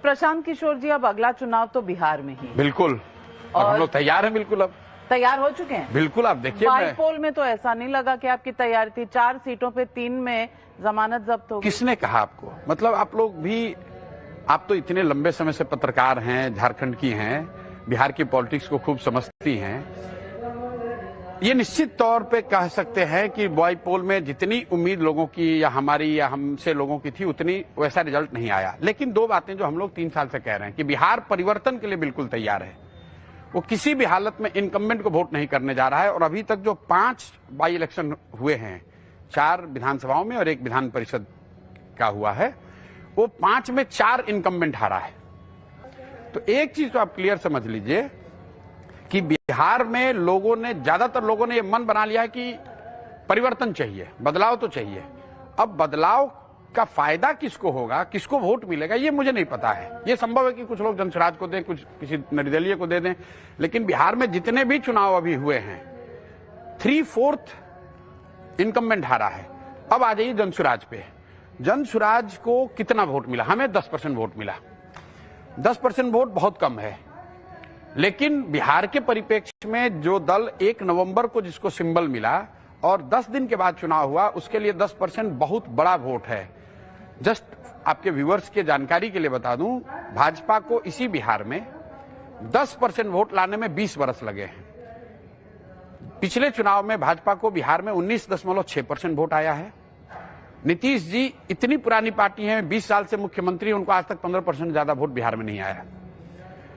प्रशांत किशोर जी, अब अगला चुनाव तो बिहार में ही। बिल्कुल, और हम लोग तैयार हैं। बिल्कुल, अब तैयार हो चुके हैं। बिल्कुल, आप देखिए बाईपोल में तो ऐसा नहीं लगा कि आपकी तैयारी थी। 4 सीटों पे 3 में जमानत जब्त हो गई। किसने कहा आपको? मतलब आप लोग भी, आप तो इतने लंबे समय से पत्रकार हैं, झारखंड की हैं, बिहार की पॉलिटिक्स को खूब समझती हैं। ये निश्चित तौर पे कह सकते हैं कि बाईपोल में जितनी उम्मीद लोगों की या हमारी या हमसे लोगों की थी, उतनी वैसा रिजल्ट नहीं आया। लेकिन 2 बातें जो हम लोग 3 साल से कह रहे हैं कि बिहार परिवर्तन के लिए बिल्कुल तैयार है। वो किसी भी हालत में इनकम्बेंट को वोट नहीं करने जा रहा है। और अभी तक जो 5 बाई इलेक्शन हुए हैं, 4 विधानसभाओं में और 1 विधान परिषद का हुआ है, वो 5 में 4 इनकम्बेंट हारा है। तो एक चीज तो आप क्लियर समझ लीजिए कि बिहार में लोगों ने, ज्यादातर लोगों ने ये मन बना लिया है कि परिवर्तन चाहिए, बदलाव तो चाहिए। अब बदलाव का फायदा किसको होगा, किसको वोट मिलेगा, ये मुझे नहीं पता है। ये संभव है कि कुछ लोग जनसुराज को दें, कुछ किसी निर्दलीय को दे दें। लेकिन बिहार में जितने भी चुनाव अभी हुए हैं, 3/4 इनकम्बेंट हारा है। अब आ जाइए जनसुराज पे। जनसुराज को कितना वोट मिला? हमें 10% वोट मिला। 10% वोट बहुत कम है, लेकिन बिहार के परिप्रेक्ष्य में जो दल 1 नवंबर को जिसको सिंबल मिला और 10 दिन के बाद चुनाव हुआ, उसके लिए 10% बहुत बड़ा वोट है। जस्ट आपके व्यूअर्स के जानकारी के लिए बता दूं, भाजपा को इसी बिहार में 10% वोट लाने में 20 वर्ष लगे हैं। पिछले चुनाव में भाजपा को बिहार में 19.6% वोट आया है। नीतीश जी इतनी पुरानी पार्टी है, 20 साल से मुख्यमंत्री, उनको आज तक 15% ज्यादा वोट बिहार में नहीं आया।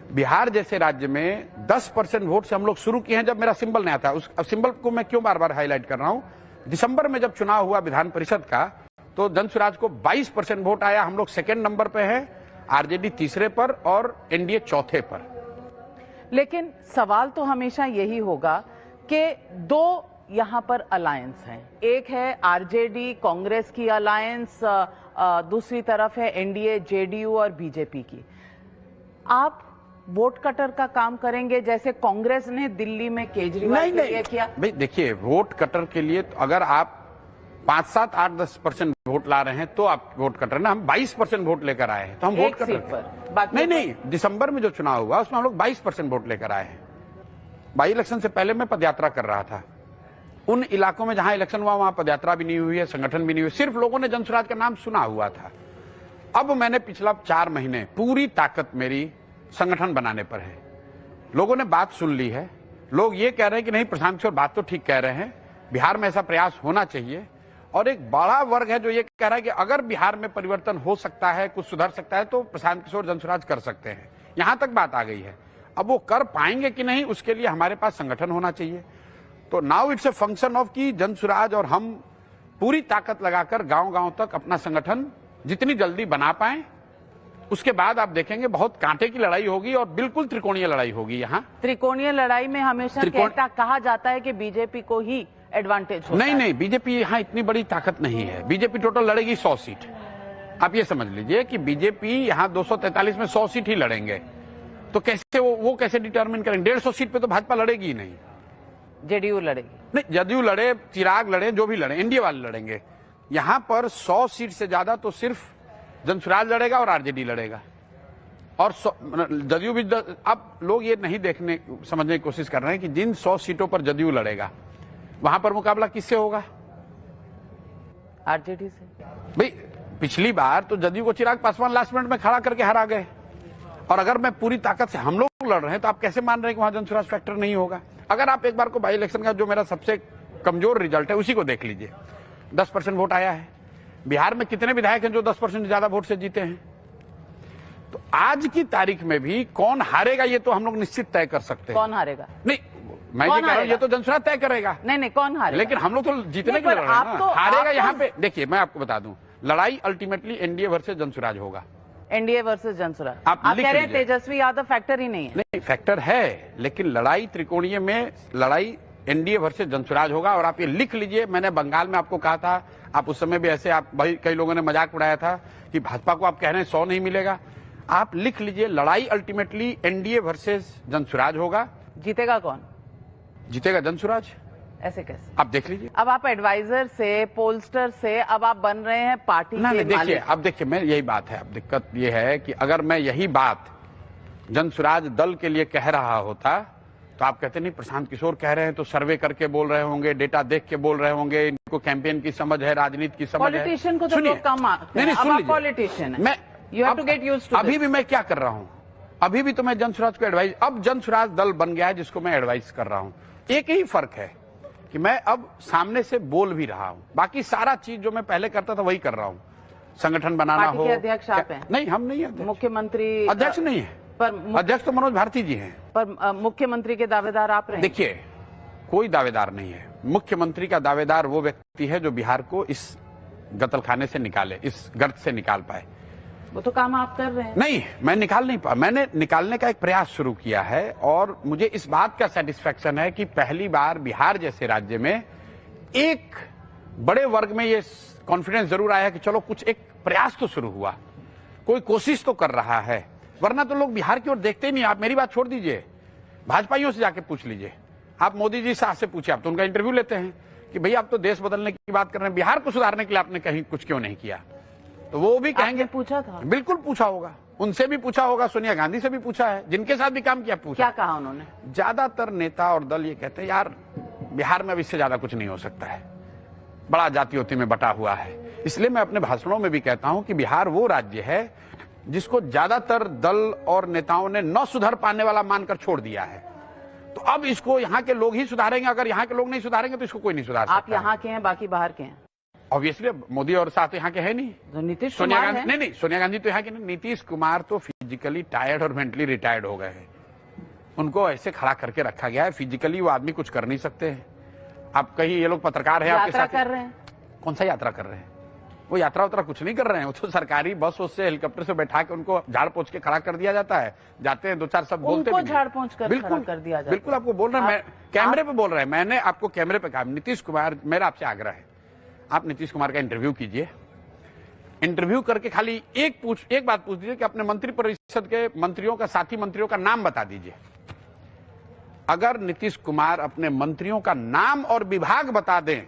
बिहार जैसे राज्य में 10% वोट से हम लोग शुरू किए हैं जब मेरा सिंबल नहीं आता। उस सिंबल को मैं क्यों बार बार हाईलाइट कर रहा हूं? दिसंबर में जब चुनाव हुआ विधान परिषद का, तो जनसुराज को 22% वोट आया। हम लोग 2nd नंबर पे हैं, आरजेडी 3रे पर और एनडीए 4थे पर। लेकिन सवाल तो हमेशा यही होगा कि 2 यहां पर अलायंस हैं। एक है आरजेडी कांग्रेस की अलायंस, दूसरी तरफ है एनडीए जेडीयू और बीजेपी की। आप वोट कटर का काम करेंगे जैसे कांग्रेस ने दिल्ली में केजरीवाल के लिए किया? भाई देखिए, वोट कटर के लिए तो अगर आप 5, 7, 8, 10% वोट ला रहे हैं तो आप वोट कटर ना। हम 22% वोट लेकर आए हैं, तो हम वोट कटर पर नहीं, दिसंबर में जो चुनाव हुआ उसमें हम लोग 22% वोट लेकर आए हैं। बाई इलेक्शन से पहले मैं पदयात्रा कर रहा था। उन इलाकों में जहां इलेक्शन हुआ वहां पदयात्रा भी नहीं हुई है, संगठन भी नहीं हुई, सिर्फ लोगों ने जनसुराज का नाम सुना हुआ था। अब मैंने पिछला 4 महीने पूरी ताकत मेरी संगठन बनाने पर है। लोगों ने बात सुन ली है। लोग ये कह रहे हैं कि नहीं, प्रशांत किशोर बात तो ठीक कह रहे हैं, बिहार में ऐसा प्रयास होना चाहिए। और एक बड़ा वर्ग है जो ये कह रहा है कि अगर बिहार में परिवर्तन हो सकता है, कुछ सुधर सकता है, तो प्रशांत किशोर जनसुराज कर सकते हैं। यहां तक बात आ गई है। अब वो कर पाएंगे कि नहीं, उसके लिए हमारे पास संगठन होना चाहिए। तो now it's a function of कि जनसुराज और हम पूरी ताकत लगाकर गांव-गांव तक अपना संगठन जितनी जल्दी बना पाएं। उसके बाद आप देखेंगे बहुत कांटे की लड़ाई होगी और बिल्कुल त्रिकोणीय लड़ाई होगी। यहाँ त्रिकोणीय लड़ाई में हमेशा कहा जाता है कि बीजेपी को ही एडवांटेज होता है। नहीं, बीजेपी यहाँ इतनी बड़ी ताकत नहीं है। बीजेपी टोटल लड़ेगी 100 सीट। आप ये समझ लीजिए कि बीजेपी यहाँ 243 में 100 सीट ही लड़ेंगे। तो कैसे वो कैसे डिटरमिन करेंगे? 150 सीट पे तो भाजपा लड़ेगी ही नहीं। जेडीयू लड़ेगी? नहीं, जदयू लड़े, चिराग लड़े, जो भी लड़े, एनडीए वाले लड़ेंगे। यहाँ पर 100 सीट से ज्यादा तो सिर्फ जनसुराज लड़ेगा और आरजेडी लड़ेगा। और जदयू भी अब लोग ये नहीं समझने की कोशिश कर रहे हैं कि जिन 100 सीटों पर जदयू लड़ेगा, वहां पर मुकाबला किससे होगा? आरजेडी से। भाई पिछली बार तो जदयू को चिराग पासवान लास्ट मिनट में खड़ा करके हरा गए। और अगर मैं पूरी ताकत से हम लोग लड़ रहे हैं, तो आप कैसे मान रहे हैं कि वहां जनसुराज फैक्टर नहीं होगा? अगर आप एक बार को बाई इलेक्शन का जो मेरा सबसे कमजोर रिजल्ट है उसी को देख लीजिए, 10% वोट आया है। बिहार में कितने विधायक हैं जो 10% ज्यादा वोट से जीते हैं? तो आज की तारीख में भी कौन हारेगा ये तो हम लोग निश्चित तय कर सकते हैं। कौन हारेगा? नहीं, मैं ये कह रहा हूं, ये तो जनसुराज तय करेगा। नहीं, कौन हारेगा? लेकिन हम लोग तो जीतने के लिए लड़ रहे हैं ना। हारेगा यहाँ पे देखिए, मैं आपको बता दूं, लड़ाई अल्टीमेटली एनडीए वर्सेस जनसुराज होगा। NDA versus Jan Suraaj. आप कह रहे हैं तेजस्वी यादव फैक्टर ही नहीं है? नहीं, फैक्टर है, लेकिन लड़ाई त्रिकोणीय में लड़ाई एनडीए वर्सेस जनसुराज होगा। और आप ये लिख लीजिए, मैंने बंगाल में आपको कहा था, आप उस समय भी ऐसे आप भाई कई लोगों ने मजाक उड़ाया था कि भाजपा को आप कह रहे हैं 100 नहीं मिलेगा। आप लिख लीजिए, लड़ाई अल्टीमेटली एनडीए वर्सेस जनसुराज होगा। जीतेगा कौन? जीतेगा जनसुराज। ऐसे कैसे? आप देख लीजिए। अब आप एडवाइजर से, पोलस्टर से, अब आप बन रहे हैं पार्टी के देखिए, मालिक। अब देखिए, मैं यही बात है, अब दिक्कत ये है कि अगर मैं यही बात जनसुराज दल के लिए कह रहा होता तो आप कहते नहीं प्रशांत किशोर कह रहे हैं तो सर्वे करके बोल रहे होंगे, डेटा देख के बोल रहे होंगे, इनको कैंपेन की समझ है, राजनीति की समझ है। पॉलिटिशियन को तो लोग कम आते हैं। नहीं, सुन लीजिए, पॉलिटिशियन है, मैं you have to get used to. अभी भी मैं क्या कर रहा हूं, अभी भी तो मैं जनसुराज को एडवाइस, अब जनसुराज दल बन गया है जिसको मैं एडवाइस कर रहा हूं। एक ही फर्क है कि मैं अब सामने से बोल भी रहा हूं, बाकी सारा चीज जो मैं पहले करता था वही कर रहा हूं। संगठन बनाना हो। पार्टी के अध्यक्ष आप हैं? नहीं, हम नहीं है। मुख्यमंत्री अध्यक्ष नहीं है, अध्यक्ष तो मनोज भारती जी हैं। पर मुख्यमंत्री के दावेदार आप रहे? देखिए, कोई दावेदार नहीं है। मुख्यमंत्री का दावेदार वो व्यक्ति है जो बिहार को इस गतलखाने से निकाले, इस गर्त से निकाल पाए। वो तो काम आप कर रहे हैं। नहीं, मैं निकाल नहीं पा, मैंने निकालने का एक प्रयास शुरू किया है और मुझे इस बात का सेटिस्फेक्शन है कि पहली बार बिहार जैसे राज्य में एक बड़े वर्ग में ये कॉन्फिडेंस जरूर आया कि चलो कुछ एक प्रयास तो शुरू हुआ, कोई कोशिश तो कर रहा है। वरना तो लोग बिहार की ओर देखते ही नहीं। आप मेरी बात छोड़ दीजिए, भाजपाइयों से जाके पूछ लीजिए, आप मोदी जी शाह से पूछिए, आप तो उनका इंटरव्यू लेते हैं कि भैया आप तो देश बदलने की बात कर रहे हैं, बिहार को सुधारने के लिए आपने कहीं कुछ क्यों नहीं किया? तो वो भी कहेंगे पूछा था। बिल्कुल पूछा होगा, उनसे भी पूछा होगा, सोनिया गांधी से भी पूछा है, जिनके साथ भी काम किया पूछा। क्या कहा उन्होंने? ज्यादातर नेता और दल ये कहते हैं यार बिहार में अब इससे ज्यादा कुछ नहीं हो सकता है, बड़ा जातियों में बटा हुआ है। इसलिए मैं अपने भाषणों में भी कहता हूं कि बिहार वो राज्य है जिसको ज्यादातर दल और नेताओं ने न सुधर पाने वाला मानकर छोड़ दिया है। तो अब इसको यहाँ के लोग ही सुधारेंगे, अगर यहाँ के लोग नहीं सुधारेंगे तो इसको कोई नहीं सुधार सकता। आप यहाँ के हैं, बाकी बाहर के हैं। ऑब्वियसली मोदी और साथ यहाँ के हैं नहीं, तो नीतीश सोनिया कुमार गांधी नहीं, सोनिया गांधी तो यहाँ के नहीं। नीतीश कुमार तो फिजिकली टायर्ड और मेंटली रिटायर्ड हो गए हैं, उनको ऐसे खड़ा करके रखा गया है। फिजिकली वो आदमी कुछ कर नहीं सकते हैं। आप कहीं, ये लोग पत्रकार हैं आपके साथ कर रहे हैं, कौन सा यात्रा कर रहे हैं? वो यात्रा उतरा कुछ नहीं कर रहे हैं, वो तो सरकारी बस उससे हेलीकॉप्टर से बैठा के उनको झाड़ पोंछ के खड़ा कर दिया जाता है, जाते हैं दो चार शब्द बोलते हैं, झाड़ पोंछ कर खड़ा कर दिया जाता है। बिल्कुल आपको बोल रहे हैं, मैं कैमरे पे बोल रहे हैं, मैंने आपको कैमरे पे कहा। नीतीश कुमार, मेरा आपसे आग्रह है, आप नीतीश कुमार का इंटरव्यू कीजिए, इंटरव्यू करके खाली एक बात पूछ दीजिए कि अपने मंत्री परिषद के मंत्रियों का, साथी मंत्रियों का नाम बता दीजिए। अगर नीतीश कुमार अपने मंत्रियों का नाम और विभाग बता दें,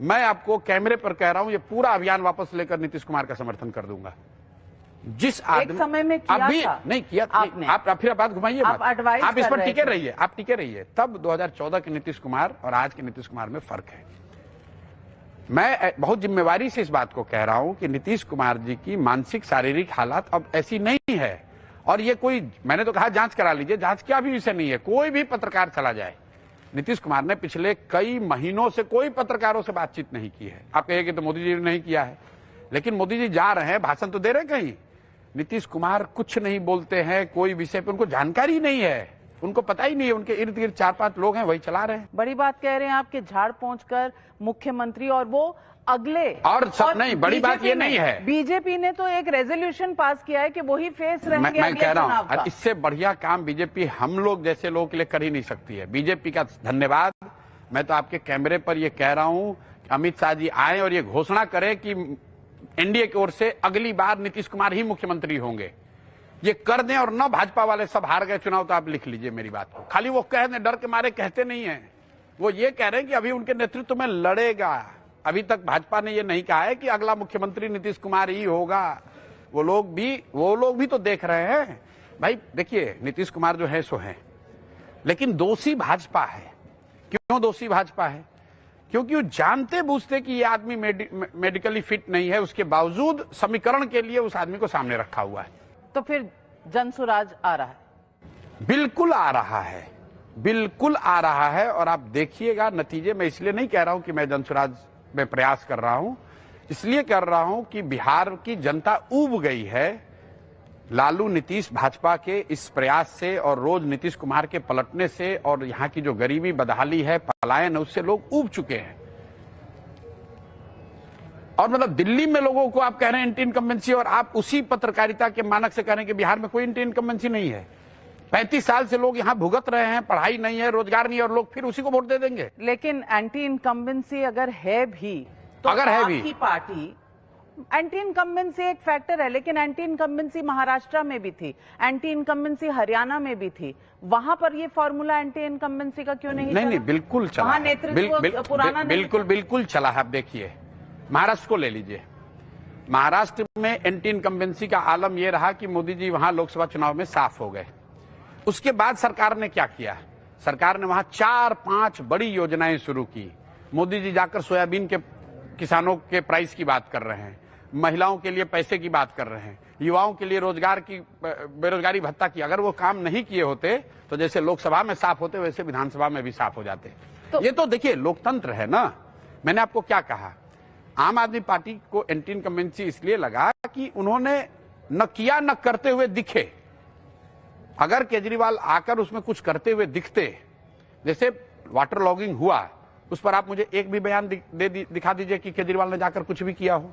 मैं आपको कैमरे पर कह रहा हूं, ये पूरा अभियान वापस लेकर नीतीश कुमार का समर्थन कर दूंगा। जिस आदमी एक समय में किया अभी था, नहीं किया आपने, आप फिर बात घुमाइए, आप इस पर टिके रहिए, आप टिके रहिए। तब 2014 के नीतीश कुमार और आज के नीतीश कुमार में फर्क है। मैं बहुत जिम्मेवारी से इस बात को कह रहा हूं कि नीतीश कुमार जी की मानसिक शारीरिक हालात अब ऐसी नहीं है। और ये कोई, मैंने तो कहा जांच करा लीजिए, जांच क्या भी विषय नहीं है, कोई भी पत्रकार चला जाए। नीतीश कुमार ने पिछले कई महीनों से कोई पत्रकारों से बातचीत नहीं की है। आप कहिए कि तो मोदी जी ने नहीं किया है, लेकिन मोदी जी जा रहे हैं, भाषण तो दे रहे कहीं। नीतीश कुमार कुछ नहीं बोलते हैं, कोई विषय पर उनको जानकारी नहीं है, उनको पता ही नहीं है। उनके इर्द गिर्द 4-5 लोग हैं, वही चला रहे हैं। बड़ी बात कह रहे हैं आपके, झाड़ पहुंचकर मुख्यमंत्री, और वो अगले और सब नहीं, बड़ी बात ये नहीं है। बीजेपी ने तो एक रेजोल्यूशन पास किया है कि वही फेस रहेंगे। मैं कह रहा हूं, इससे बढ़िया काम बीजेपी हम लोग जैसे लोगों के लिए कर ही नहीं सकती है। बीजेपी का धन्यवाद। मैं तो आपके कैमरे पर ये कह रहा हूं, अमित शाह जी आए और ये घोषणा करें कि एनडीए की ओर से अगली बार नीतीश कुमार ही मुख्यमंत्री होंगे। ये कर दें और न भाजपा वाले सब हार गए चुनाव, तो आप लिख लीजिए मेरी बात को। खाली वो कह दें, डर के मारे कहते नहीं है, वो ये कह रहे हैं कि अभी उनके नेतृत्व में लड़ेगा। अभी तक भाजपा ने ये नहीं कहा है कि अगला मुख्यमंत्री नीतीश कुमार ही होगा। वो लोग भी तो देख रहे हैं भाई। देखिए, नीतीश कुमार जो है सो है, लेकिन दोषी भाजपा है। क्यों दोषी भाजपा है? क्योंकि वो जानते बूझते कि ये आदमी मेडिकली फिट नहीं है, उसके बावजूद समीकरण के लिए उस आदमी को सामने रखा हुआ है। तो फिर जनसुराज आ रहा है? बिल्कुल आ रहा है, बिल्कुल आ रहा है। और आप देखिएगा नतीजे। मैं इसलिए नहीं कह रहा हूं कि मैं जनसुराज में प्रयास कर रहा हूं, इसलिए कर रहा हूं कि बिहार की जनता ऊब गई है लालू नीतीश भाजपा के इस प्रयास से, और रोज नीतीश कुमार के पलटने से, और यहां की जो गरीबी, बदहाली है, पलायन है, उससे लोग ऊब चुके हैं। और मतलब दिल्ली में लोगों को आप कह रहे हैं एंटी इनकम्बेंसी, और आप उसी पत्रकारिता के मानक से कह रहे हैं कि बिहार में कोई एंटी इनकम्बेंसी नहीं है। 35 साल से लोग यहाँ भुगत रहे हैं, पढ़ाई नहीं है, रोजगार नहीं है, और लोग फिर उसी को वोट दे देंगे। लेकिन एंटी इनकम्बेंसी अगर है भी, तो अगर है भी, आपकी पार्टी एंटी इनकम्बेंसी एक फैक्टर है, लेकिन एंटी इनकम्बेंसी महाराष्ट्र में भी थी, एंटी इनकम्बेंसी हरियाणा में भी थी। वहां पर ये फॉर्मूला एंटी इनकम्बेंसी का क्यों नहीं नहीं, बिल्कुल चला वहां है। नेतृत्व पुराना बिल्कुल चला है। आप देखिए, महाराष्ट्र को ले लीजिए। महाराष्ट्र में एंटी इनकम्बेंसी का आलम यह रहा कि मोदी जी वहां लोकसभा चुनाव में साफ हो गए। उसके बाद सरकार ने क्या किया? सरकार ने वहां 4-5 बड़ी योजनाएं शुरू की। मोदी जी जाकर सोयाबीन के किसानों के प्राइस की बात कर रहे हैं, महिलाओं के लिए पैसे की बात कर रहे हैं, युवाओं के लिए रोजगार की, बेरोजगारी भत्ता की। अगर वो काम नहीं किए होते तो जैसे लोकसभा में साफ होते वैसे विधानसभा में भी साफ हो जाते। ये तो देखिए लोकतंत्र है ना। मैंने आपको क्या कहा, आम आदमी पार्टी को एंटी इनकम्बेंसी इसलिए लगा कि उन्होंने न किया न करते हुए दिखे। अगर केजरीवाल आकर उसमें कुछ करते हुए दिखते, जैसे वाटर लॉगिंग हुआ, उस पर आप मुझे एक भी बयान दिखा दीजिए कि केजरीवाल ने जाकर कुछ भी किया हो।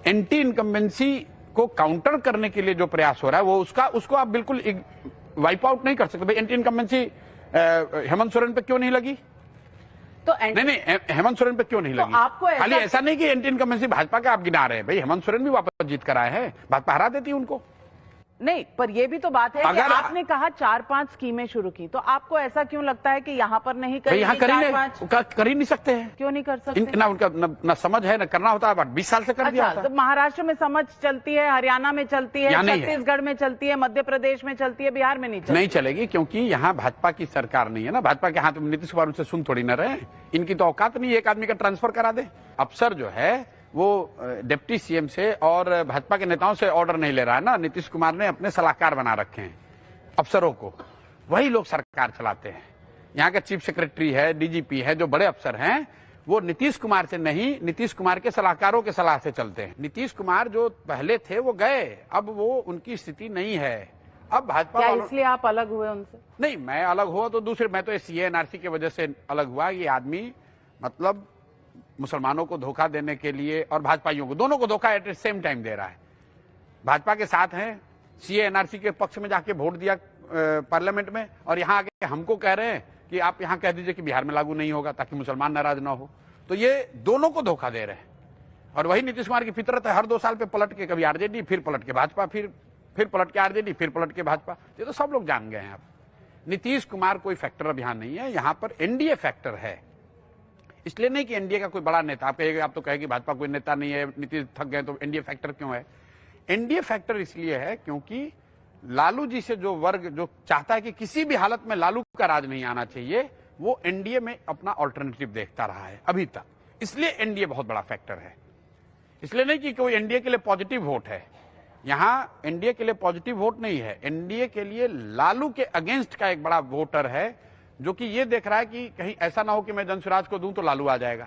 एंटी इनकम्बेंसी को काउंटर करने के लिए जो प्रयास हो रहा है वो उसको आप बिल्कुल वाइप आउट नहीं कर सकते। भाई एंटी इनकम्बेंसी हेमंत सोरेन पे क्यों नहीं लगी? तो नहीं, हेमंत सोरेन पे क्यों नहीं लगी? आपको खाली ऐसा नहीं कि एंटी इनकम्बेंसी भाजपा का आप गिना रहे हैं। भाई हेमंत सोरेन भी वापस जीत कर आए हैं, भाजपा हरा देती उनको। नहीं, पर यह भी तो बात है कि आपने कहा 4-5 स्कीमें शुरू की, तो आपको ऐसा क्यों लगता है कि यहाँ पर नहीं करेंगे? यहाँ कर ही नहीं सकते हैं। क्यों नहीं कर सकते? ना उनका न समझ है, न करना होता है। 20 साल से कर दिया होता है। तो महाराष्ट्र में समझ चलती है, हरियाणा में चलती है, छत्तीसगढ़ में चलती है, मध्य प्रदेश में चलती है, बिहार में नहीं चलेगी, क्योंकि यहाँ भाजपा की सरकार नहीं है ना। भाजपा के हाथ में नीतीश कुमार उनसे सुन थोड़ी न रहे। इनकी तो औकात नहीं एक आदमी का ट्रांसफर करा दे। अफसर जो है वो डिप्टी सीएम से और भाजपा के नेताओं से ऑर्डर नहीं ले रहा है ना। नीतीश कुमार ने अपने सलाहकार बना रखे हैं अफसरों को, वही लोग सरकार चलाते हैं। यहाँ का चीफ सेक्रेटरी है, डीजीपी है, जो बड़े अफसर हैं, वो नीतीश कुमार से नहीं, नीतीश कुमार के सलाहकारों के सलाह से चलते हैं। नीतीश कुमार जो पहले थे वो गए, अब वो उनकी स्थिति नहीं है। अब भाजपा इसलिए आप अलग हुए उनसे? नहीं, मैं अलग हुआ तो दूसरे, मैं तो सीए एनआरसी की वजह से अलग हुआ। ये आदमी मतलब मुसलमानों को धोखा देने के लिए और भाजपाइयों को, दोनों को धोखा एट द सेम टाइम दे रहा है। भाजपा के साथ हैं, सीए एनआरसी के पक्ष में जाके वोट दिया पार्लियामेंट में, और यहाँ आके हमको कह रहे हैं कि आप यहाँ कह दीजिए कि बिहार में लागू नहीं होगा ताकि मुसलमान नाराज ना हो। तो ये दोनों को धोखा दे रहे हैं। और वही नीतीश कुमार की फितरत है, हर 2 साल पे पलट के, कभी आरजेडी, फिर पलट के भाजपा, फिर पलट के आरजेडी, फिर पलट के भाजपा। ये तो सब लोग जान गए हैं। अब नीतीश कुमार कोई फैक्टर अब यहाँ नहीं है, यहाँ पर एनडीए फैक्टर है। इसलिए नहीं कि एनडीए का कोई बड़ा नेता, आप तो कहेंगे भाजपा कोई नेता नहीं है, नीतीश थक गए तो एनडीए फैक्टर क्यों है? एनडीए फैक्टर इसलिए है क्योंकि लालू जी से जो वर्ग जो चाहता है कि किसी भी हालत में लालू का राज नहीं आना चाहिए, वो एनडीए में अपना ऑल्टरनेटिव देखता रहा है अभी तक। इसलिए एनडीए बहुत बड़ा फैक्टर है। इसलिए नहीं कि कोई एनडीए के लिए पॉजिटिव वोट है। यहां एनडीए के लिए पॉजिटिव वोट नहीं है, एनडीए के लिए लालू के अगेंस्ट का एक बड़ा वोटर है, जो कि ये देख रहा है कि कहीं ऐसा ना हो कि मैं जनसुराज को दूं तो लालू आ जाएगा।